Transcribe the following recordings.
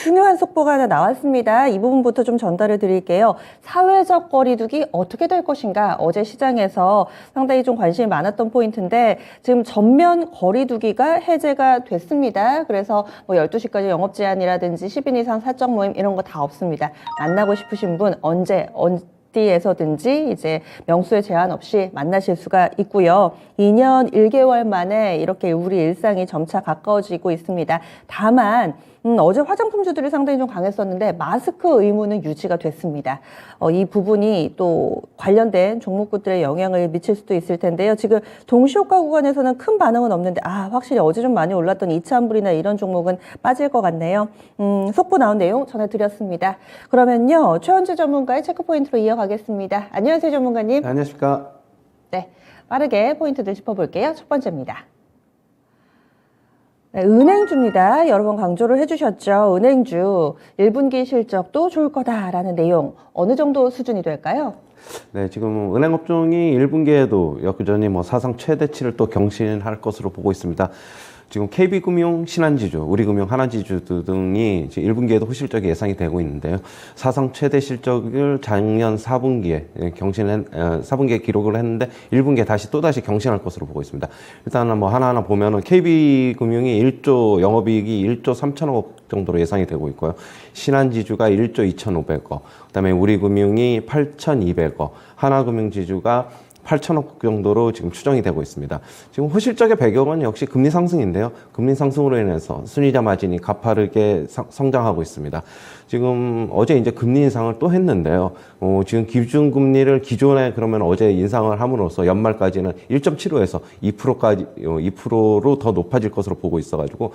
중요한 속보가 하나 나왔습니다. 이 부분부터 좀 전달을 드릴게요. 사회적 거리두기 어떻게 될 것인가? 어제 시장에서 상당히 좀 관심이 많았던 포인트인데 지금 전면 거리두기가 해제가 됐습니다. 그래서 뭐 12시까지 영업 제한이라든지 10인 이상 사적 모임 이런 거 다 없습니다. 만나고 싶으신 분 어디에서든지 이제 명수에 제한 없이 만나실 수가 있고요. 2년 1개월 만에 이렇게 우리 일상이 점차 가까워지고 있습니다. 다만 어제 화장품주들이 상당히 좀 강했었는데 마스크 의무는 유지가 됐습니다. 이 부분이 또 관련된 종목군들에 영향을 미칠 수도 있을 텐데요. 지금 동시효과 구간에서는 큰 반응은 없는데 확실히 어제 좀 많이 올랐던 이차한불이나 이런 종목은 빠질 것 같네요. 속보 나온 내용 전해드렸습니다. 그러면요. 최원주 전문가의 체크포인트로 이어가겠습니다. 안녕하세요, 전문가님. 네, 안녕하십니까. 네, 빠르게 포인트들 짚어볼게요. 첫 번째입니다. 네, 은행주입니다. 여러 번 강조를 해주셨죠. 은행주 1분기 실적도 좋을 거다라는 내용 어느 정도 수준이 될까요? 네, 지금 은행업종이 1분기에도 여전히 사상 최대치를 또 경신할 것으로 보고 있습니다. 지금 KB금융, 신한지주, 우리금융, 하나지주 등이 1분기에도 호실적이 예상이 되고 있는데요. 사상 최대 실적을 작년 4분기에 4분기에 기록을 했는데 1분기에 또다시 경신할 것으로 보고 있습니다. 일단은 하나하나 보면은 KB금융이 1조 영업이익이 1조 3천억 정도로 예상이 되고 있고요. 신한지주가 1조 2,500억, 그다음에 우리금융이 8,200억, 하나금융지주가 8천억 정도로 지금 추정이 되고 있습니다. 지금 호실적의 배경은 역시 금리 상승인데요. 금리 상승으로 인해서 순이자 마진이 가파르게 성장하고 있습니다. 지금 어제 이제 금리 인상을 또 했는데요. 지금 기준금리를 기존에 그러면 어제 인상을 함으로써 연말까지는 1.75에서 2%로 더 높아질 것으로 보고 있어가지고,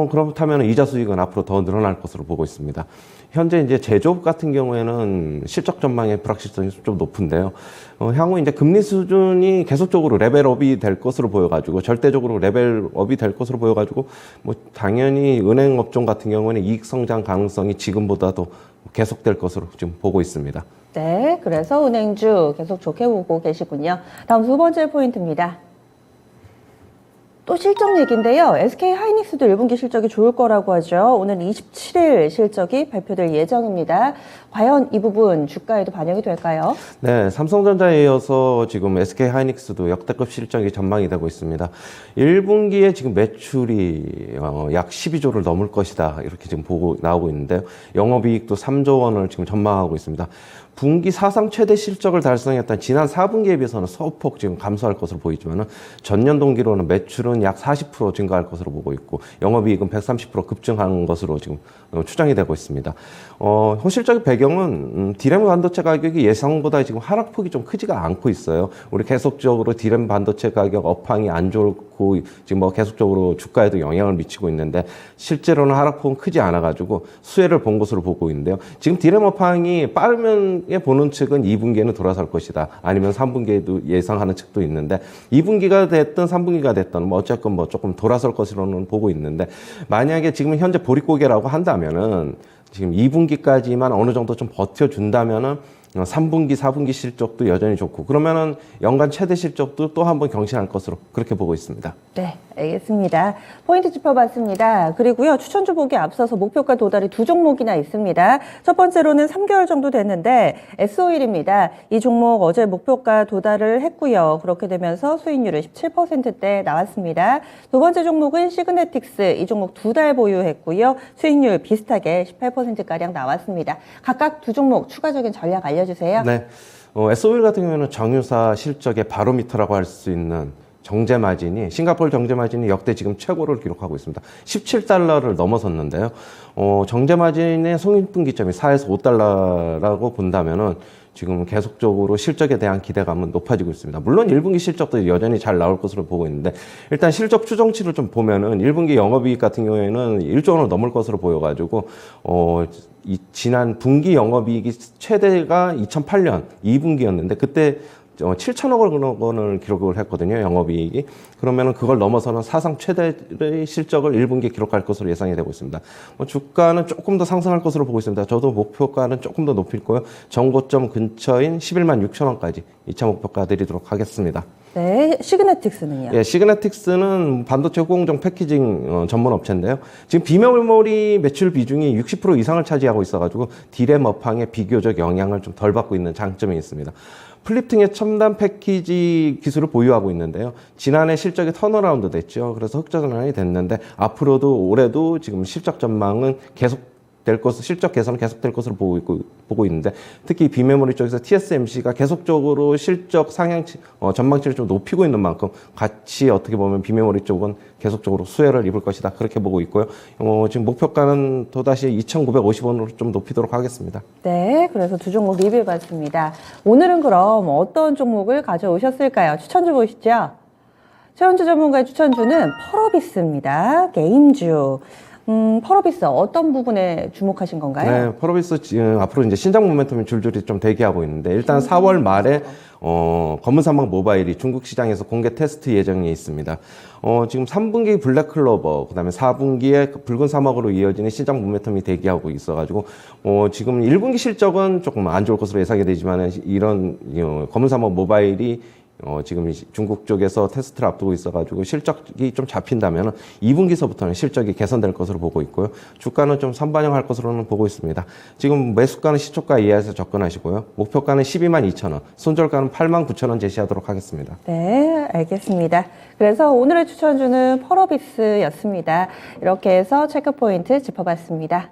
그렇다면 이자 수익은 앞으로 더 늘어날 것으로 보고 있습니다. 현재 이제 제조업 같은 경우에는 실적 전망의 불확실성이 좀 높은데요. 향후 이제 금리 수준이 계속적으로 레벨업이 될 것으로 보여가지고, 절대적으로 레벨업이 될 것으로 보여가지고, 당연히 은행 업종 같은 경우에는 이익 성장 가능성이 지금보다도 계속될 것으로 지금 보고 있습니다. 네, 그래서 은행주 계속 좋게 보고 계시군요. 다음 두 번째 포인트입니다. 또 실적 얘기인데요. SK 하이닉스도 1분기 실적이 좋을 거라고 하죠. 오늘 27일 실적이 발표될 예정입니다. 과연 이 부분 주가에도 반영이 될까요? 네, 삼성전자에 이어서 지금 SK 하이닉스도 역대급 실적이 전망이 되고 있습니다. 1분기에 지금 매출이 약 12조를 넘을 것이다, 이렇게 지금 나오고 있는데요. 영업이익도 3조 원을 지금 전망하고 있습니다. 분기 사상 최대 실적을 달성했던 지난 4분기에 비해서는 소폭 지금 감소할 것으로 보이지만은 전년 동기로는 매출은 약 40% 증가할 것으로 보고 있고 영업이익은 130% 급증한 것으로 지금 추정이 되고 있습니다. 호실적인 배경은 디램 반도체 가격이 예상보다 지금 하락폭이 좀 크지가 않고 있어요. 우리 계속적으로 디램 반도체 가격 업황이 안 좋고 지금 계속적으로 주가에도 영향을 미치고 있는데 실제로는 하락폭은 크지 않아가지고 수혜를 본 것으로 보고 있는데요. 지금 디램 업황이 빠르면 보는 측은 2분기에는 돌아설 것이다, 아니면 3분기에도 예상하는 측도 있는데 2분기가 됐든 3분기가 됐든 어쨌건 조금 돌아설 것으로는 보고 있는데, 만약에 지금 현재 보릿고개라고 한다면은 지금 2분기까지만 어느 정도 좀 버텨준다면은 3분기, 4분기 실적도 여전히 좋고, 그러면은 연간 최대 실적도 또 한 번 경신할 것으로 그렇게 보고 있습니다. 네, 알겠습니다. 포인트 짚어봤습니다. 그리고요, 추천주 보기 앞서서 목표가 도달이 두 종목이나 있습니다. 첫 번째로는 3개월 정도 됐는데 S-오일입니다. 이 종목 어제 목표가 도달을 했고요. 그렇게 되면서 수익률은 17%대 나왔습니다. 두 번째 종목은 시그네틱스. 이 종목 2달 보유했고요. 수익률 비슷하게 18%가량 나왔습니다. 각각 두 종목 추가적인 전략 알려주세요. 네. S-오일 같은 경우에는 정유사 실적의 바로미터라고 할 수 있는 정제 마진이, 싱가포르 정제 마진이 역대 지금 최고를 기록하고 있습니다. 17달러를 넘어섰는데요. 정제 마진의 손익분기점이 4에서 5달러라고 본다면은 지금 계속적으로 실적에 대한 기대감은 높아지고 있습니다. 물론 1분기 실적도 여전히 잘 나올 것으로 보고 있는데, 일단 실적 추정치를 좀 보면은 1분기 영업이익 같은 경우에는 1조 원을 넘을 것으로 보여가지고, 지난 분기 영업이익이 최대가 2008년 2분기였는데 그때 7천억 원을 기록을 했거든요, 영업이익이. 그러면은 그걸 넘어서는 사상 최대의 실적을 1분기에 기록할 것으로 예상이 되고 있습니다. 주가는 조금 더 상승할 것으로 보고 있습니다. 저도 목표가는 조금 더 높일 거예요. 정고점 근처인 11만 6천 원까지 2차 목표가 드리도록 하겠습니다. 네, 시그네틱스는요? 예, 시그네틱스는 반도체 호공정 패키징 전문 업체인데요. 지금 비메모리 매출 비중이 60% 이상을 차지하고 있어가지고 디램 업황에 비교적 영향을 좀 덜 받고 있는 장점이 있습니다. 플립팅의 첨단 패키지 기술을 보유하고 있는데요. 지난해 실적이 턴어라운드 됐죠. 그래서 흑자전환이 됐는데 앞으로도 올해도 지금 실적 전망은 실적 개선은 계속될 것으로 보고 있는데 특히 비메모리 쪽에서 TSMC가 계속적으로 실적 전망치를 좀 높이고 있는 만큼 같이 어떻게 보면 비메모리 쪽은 계속적으로 수혜를 입을 것이다. 그렇게 보고 있고요. 지금 목표가는 또다시 2,950원으로 좀 높이도록 하겠습니다. 네, 그래서 두 종목 리뷰해봤습니다. 오늘은 그럼 어떤 종목을 가져오셨을까요? 추천주 보시죠. 최원주 전문가의 추천주는 펄어비스입니다. 게임주. 펄어비스 어떤 부분에 주목하신 건가요? 네, 펄어비스 지금 앞으로 이제 신작 모멘텀이 줄줄이 좀 대기하고 있는데 일단 4월 말에 검은 사막 모바일이 중국 시장에서 공개 테스트 예정이 있습니다. 지금 3분기 블랙클로버, 그다음에 4분기에 붉은 사막으로 이어지는 신작 모멘텀이 대기하고 있어가지고 지금 1분기 실적은 조금 안 좋을 것으로 예상이 되지만 이런 검은 사막 모바일이 지금 중국 쪽에서 테스트를 앞두고 있어가지고 실적이 좀 잡힌다면 2분기서부터는 실적이 개선될 것으로 보고 있고요. 주가는 좀 선반영할 것으로는 보고 있습니다. 지금 매수가는 시초가 이하에서 접근하시고요. 목표가는 122,000원, 손절가는 89,000원 제시하도록 하겠습니다. 네, 알겠습니다. 그래서 오늘의 추천주는 펄어비스였습니다. 이렇게 해서 체크포인트 짚어봤습니다.